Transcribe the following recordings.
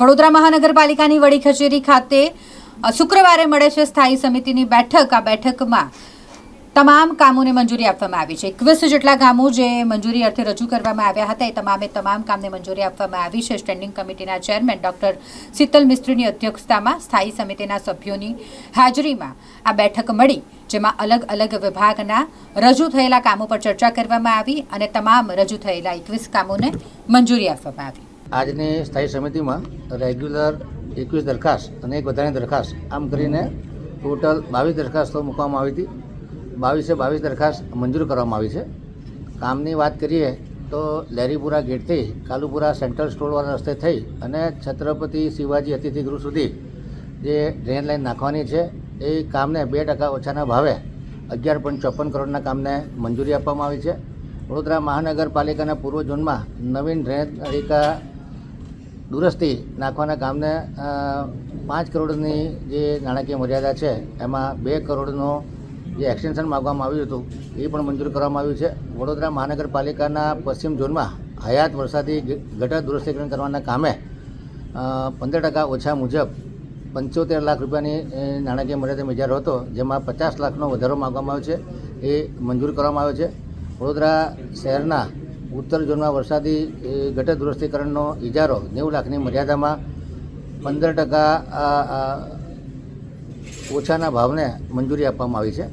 વડોદરા મહાનગરપાલિકાની વડી કચેરી ખાતે શુક્રવારે મળે છે સ્થાયી સમિતિની બેઠક। આ બેઠકમાં તમામ કામોને મંજૂરી આપવામાં આવી છે। 21 જેટલા કામો જે મંજૂરી અર્થે રજૂ કરવામાં આવ્યા હતા એ તમામ કામને મંજૂરી આપવામાં આવી છે। સ્ટેન્ડિંગ કમિટીના ચેરમેન ડોક્ટર શીતલ મિસ્ત્રીની અધ્યક્ષતામાં સ્થાયી સમિતિના સભ્યોની હાજરીમાં આ બેઠક મળી, જેમાં અલગ અલગ વિભાગના રજૂ થયેલા કામો પર ચર્ચા કરવામાં આવી અને તમામ રજૂ થયેલા 21 કામોને મંજૂરી આપવામાં આવી। આજની સ્થાયી સમિતિમાં રેગ્યુલર 21 દરખાસ્ત અને એક વધારાની દરખાસ્ત આમ કરીને ટોટલ 22 દરખાસ્તો મૂકવામાં આવી હતી। 22 દરખાસ્ત મંજૂર કરવામાં આવી છે। કામની વાત કરીએ તો લેરીપુરા ગેટથી કાલુપુરા સેન્ટ્રલ સ્ટોરવાળા રસ્તે થઈ અને છત્રપતિ શિવાજી અતિથિગૃહ સુધી જે ડ્રેન લાઇન નાખવાની છે એ કામને 2% ઓછાના ભાવે 11.54 કરોડના કામને મંજૂરી આપવામાં આવી છે। વડોદરા મહાનગરપાલિકાના પૂર્વ ઝોનમાં નવીન ડ્રેન નળિકા દુરસ્તી નાખવાના કામને 5 કરોડની જે નાણાકીય મર્યાદા છે એમાં 2 કરોડનો જે એક્સટેન્શન માગવામાં આવ્યું હતું એ પણ મંજૂર કરવામાં આવ્યું છે। વડોદરા મહાનગરપાલિકાના પશ્ચિમ ઝોનમાં હયાત વરસાદી ગટર દુરસ્તીકરણ કરવાના કામે 15% ઓછા મુજબ 75 લાખ રૂપિયાની નાણાકીય મર્યાદામાં ઇજારો હતો, જેમાં 50 લાખનો વધારો માગવામાં આવ્યો છે, એ મંજૂર કરવામાં આવ્યો છે। વડોદરા શહેરના ઉત્તર ઝોનમાં વરસાદી ગટર દુરસ્તીકરણનો ઇજારો 90 લાખની મર્યાદામાં 15% ઓછાના ભાવને મંજૂરી આપવામાં આવી છે।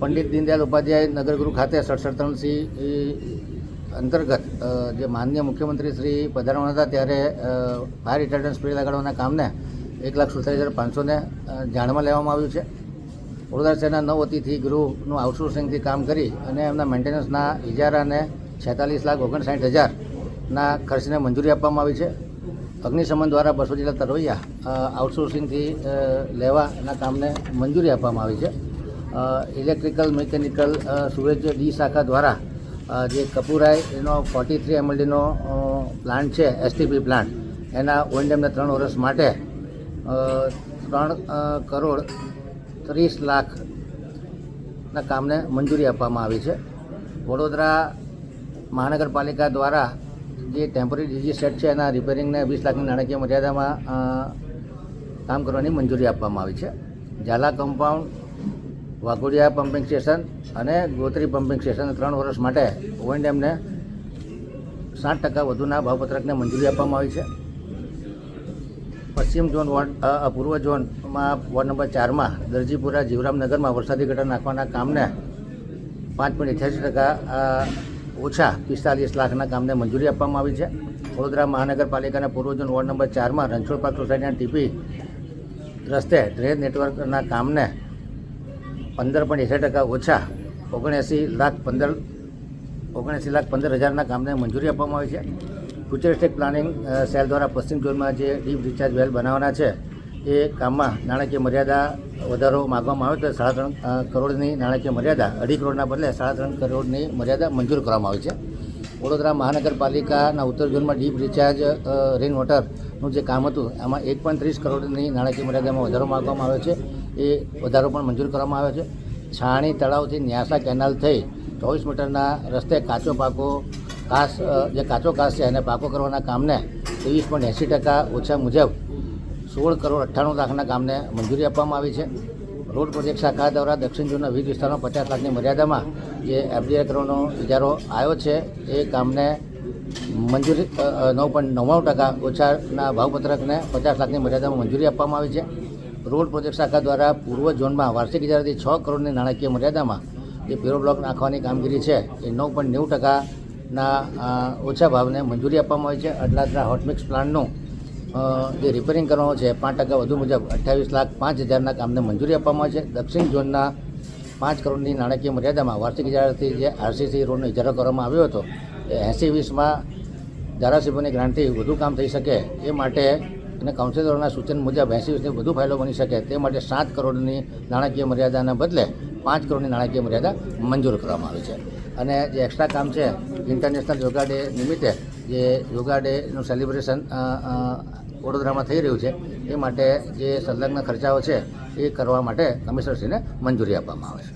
પંડિત દીનદયાળ ઉપાધ્યાય નગરગૃહ ખાતે 67 અંતર્ગત જે માનનીય મુખ્યમંત્રી શ્રી પધારવાના હતા ત્યારે ફાયર રિટાર્ડન્ટ સ્પ્રે લગાડવાના કામને 1,47,500ને જાણમાં લેવામાં આવ્યું છે। વડોદરા શહેરના 9 અતિથિ ગૃહનું આઉટસોર્સિંગથી કામ કરી અને એમના મેન્ટેનન્સના ઇજારાને 46,59,000ના ખર્ચને મંજૂરી આપવામાં આવી છે। અગ્નિશમન દ્વારા 200 જેટલા તરવૈયા આઉટસોર્સિંગથી લેવાના કામને મંજૂરી આપવામાં આવી છે। ઇલેક્ટ્રિકલ મિકેનિકલ સુરેજ ડી શાખા દ્વારા જે કપૂરાય એનો 43 MLDનો પ્લાન્ટ છે, એસટીપી પ્લાન્ટ, એના ઓએનએમને 3 વર્ષ માટે 3 કરોડ 30 લાખના કામને મંજૂરી આપવામાં આવી છે। વડોદરા મહાનગરપાલિકા દ્વારા જે ટેમ્પરરી ડીજી સેટ છે એના રિપેરિંગને 20 લાખની નાણાકીય મર્યાદામાં કામ કરવાની મંજૂરી આપવામાં આવી છે। Jhala compound, Waghodia pumping station અને ગોત્રી પમ્પિંગ સ્ટેશન 3 વર્ષ માટે ઓએનએમને 60% વધુના ભાવપત્રકને મંજૂરી આપવામાં આવી છે। પશ્ચિમ ઝોન પૂર્વ ઝોનમાં વોર્ડ નંબર 4માં દરજીપુરા જીવરામનગરમાં વરસાદી ગટર નાખવાના કામને 5.88% ઓછા 45 લાખના કામને મંજૂરી આપવામાં આવી છે। વડોદરા મહાનગરપાલિકાના પૂર્વ ઝોન વોર્ડ નંબર 4માં રણછોડ પાર્ક સોસાયટીના ટીપી રસ્તે ડ્રેન નેટવર્કના કામને 15.61% ઓછા 79,15,000ના કામને મંજૂરી આપવામાં આવી છે। ફ્યુચરિસ્ટિક પ્લાનિંગ સેલ દ્વારા પશ્ચિમ ઝોનમાં જે ડીપ રિચાર્જ વેલ બનાવવાના છે એ કામમાં નાણાકીય મર્યાદા વધારો માગવામાં આવે તો 3.5 કરોડની નાણાકીય મર્યાદા 2.5 કરોડના બદલે 3.5 કરોડની મર્યાદા મંજૂર કરવામાં આવી છે। વડોદરા મહાનગરપાલિકાના ઉત્તર ઝોનમાં ડીપ રિચાર્જ રેઇન વોટરનું જે કામ હતું એમાં 1.30 કરોડની નાણાકીય મર્યાદામાં વધારો માગવામાં આવ્યો છે, એ વધારો પણ મંજૂર કરવામાં આવ્યો છે। છાણી તળાવથી ન્યાસા કેનાલ થઈ 24 મીટરના રસ્તે કાચો કાચ છે એને પાકો કરવાના કામને 23.80% ઓછા મુજબ 16 કરોડ 98 લાખના કામને મંજૂરી આપવામાં આવી છે। રોડ પ્રોજેક્ટ શાખા દ્વારા દક્ષિણ ઝોનના વિવિધ વિસ્તારમાં 50 લાખની મર્યાદામાં જે FDI કરવાનો ઇજારો આવ્યો છે એ કામને મંજૂરી 9.99% ઓછાના ભાવપત્રકને 50 લાખની મર્યાદામાં મંજૂરી આપવામાં આવી છે। રોડ પ્રોજેક્ટ શાખા દ્વારા પૂર્વ ઝોનમાં વાર્ષિક ઇજારાથી 6 કરોડની નાણાકીય મર્યાદામાં જે પેરો બ્લોક નાખવાની કામગીરી છે એ 9.90%ના ઓછા ભાવને મંજૂરી આપવામાં આવી છે। અટલાદરા હોટમિક્સ પ્લાન્ટનું જે રિપેરિંગ કરવાનો છે 5% વધુ મુજબ 28,05,000ના કામને મંજૂરી આપવામાં આવી છે। દક્ષિણ ઝોનના 5 કરોડની નાણાકીય મર્યાદામાં વાર્ષિક ઇજારાથી જે આરસીસી રોડનો ઇજારો કરવામાં આવ્યો હતો એ 80-20માં ધારાસભ્યોની ગ્રાન્ટથી વધુ કામ થઈ શકે એ માટે અને કાઉન્સિલરોના સૂચન મુજબ 80-20ની વધુ ફાઇલો બની શકે તે માટે 7 કરોડની નાણાકીય મર્યાદાના બદલે 5 કરોડની નાણાકીય મર્યાદા મંજૂર કરવામાં આવી છે। અને જે એક્સ્ટ્રા કામ છે ઇન્ટરનેશનલ યોગા ડે નિમિત્તે જે યોગા ડેનું સેલિબ્રેશન વડોદરામાં થઈ રહ્યું છે એ માટે જે સંલગ્ન ખર્ચાઓ છે એ કરવા માટે કમિશનરશ્રીને મંજૂરી આપવામાં આવે છે।